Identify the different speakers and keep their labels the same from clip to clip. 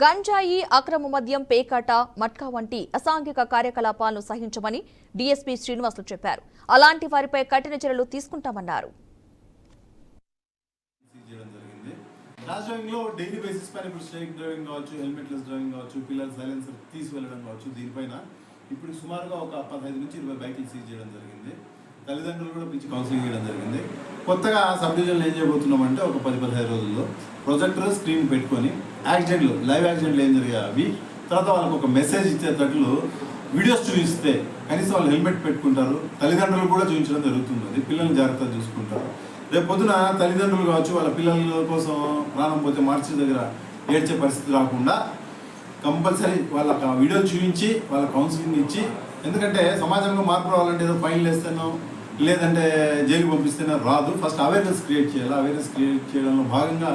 Speaker 1: గంజాయి, అక్రమ మద్యం, పేకాట, మట్కా వంటి అసాంఘిక కార్యకలాపాలను సహించమని డీఎస్పీ శ్రీనివాసులు చెప్పారు. అలాంటి వారిపై కఠిన చర్యలు తీసుకుంటామన్నారు.
Speaker 2: రాజ్యాంగంలో డైలీ బేసిస్ పైన ఇప్పుడు స్ట్రైక్ డ్రైవింగ్ కావచ్చు, హెల్మెట్లెస్ డ్రైవింగ్ కావచ్చు, పిల్లల సైలెన్సర్ తీసుకెళ్లడం కావచ్చు, దీనిపైన ఇప్పుడు సుమారుగా ఒక 15 నుంచి 20 బైకులు సీజ్ చేయడం జరిగింది. తల్లిదండ్రులు కూడా పిలిచి కౌన్సిలింగ్ చేయడం జరిగింది. కొత్తగా సబ్ డివిజన్లో ఏం చేయబోతున్నామంటే ఒక 10-15 రోజుల్లో ప్రొజెక్టర్ స్క్రీన్ పెట్టుకొని యాక్సిడెంట్లు, లైవ్ యాక్సిడెంట్లు ఏం జరిగాయి అవి, తర్వాత వాళ్ళకి ఒక మెసేజ్ ఇచ్చేటట్లు వీడియోస్ చూపిస్తే కనీసం వాళ్ళు హెల్మెట్ పెట్టుకుంటారు. తల్లిదండ్రులు కూడా చూపించడం జరుగుతుంది. పిల్లల్ని జాగ్రత్తగా చూసుకుంటారు. రేపు పొద్దున తల్లిదండ్రులు కావచ్చు, వాళ్ళ పిల్లల కోసం ప్రాణం పోతే మార్చి దగ్గర ఏడ్చే పరిస్థితి రాకుండా కంపల్సరీ వాళ్ళకి ఆ వీడియోలు చూపించి వాళ్ళ కౌన్సిలింగ్ ఇచ్చి, ఎందుకంటే సమాజంలో మార్పు రావాలంటే ఏదో ఫైన్లు వేస్తేనో లేదంటే జైలు పంపిస్తేనో రాదు. ఫస్ట్ అవేర్నెస్ క్రియేట్ చేయాలి. అవేర్నెస్ క్రియేట్ చేయడంలో భాగంగా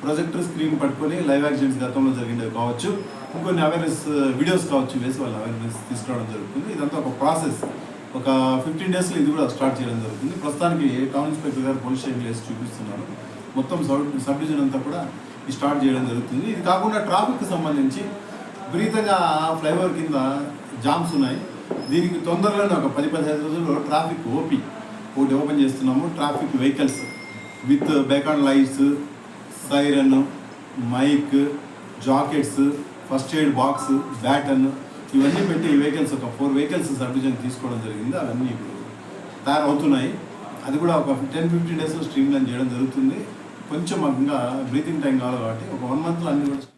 Speaker 2: ప్రొజెక్టర్ స్క్రీన్ పట్టుకొని లైవ్ యాక్సిడెంట్స్ గతంలో జరిగినవి కావచ్చు, ఇంకొన్ని అవేర్నెస్ వీడియోస్ కావచ్చు వేసి వాళ్ళ అవేర్నెస్ తీసుకురావడం జరుగుతుంది. ఇదంతా ఒక ప్రాసెస్. ఒక 15 డేస్లో ఇది కూడా స్టార్ట్ చేయడం జరుగుతుంది. ప్రస్తుతానికి టౌన్ ఇన్స్పెక్టర్ గారు పోలీస్ స్టేషన్ వేసి చూపిస్తున్నారు. మొత్తం సబ్ డివిజన్ అంతా కూడా స్టార్ట్ చేయడం జరుగుతుంది. ఇది కాకుండా ట్రాఫిక్కి సంబంధించి విపరీతంగా ఫ్లైఓవర్ కింద జామ్స్ ఉన్నాయి. దీనికి తొందరలోనే ఒక 10-15 రోజుల్లో ట్రాఫిక్ ఓపీ ఒకటి ఓపెన్ చేస్తున్నాము. Traffic vehicles with beacon lights, siren, mic, jackets, first aid box, baton ఇవన్నీ పెట్టి ఈ వెహికల్స్ ఒక 4 వెహికల్స్ సబ్ డివిజన్ తీసుకోవడం జరిగింది. అవన్నీ ఇప్పుడు తయారవుతున్నాయి. అది కూడా ఒక 10-15 డేస్లో స్ట్రీమ్ లైన్ చేయడం జరుగుతుంది. కొంచెం ఇంకా బ్రీతింగ్ టైం కావాలి కాబట్టి ఒక 1 మంత్లో అన్ని కూడా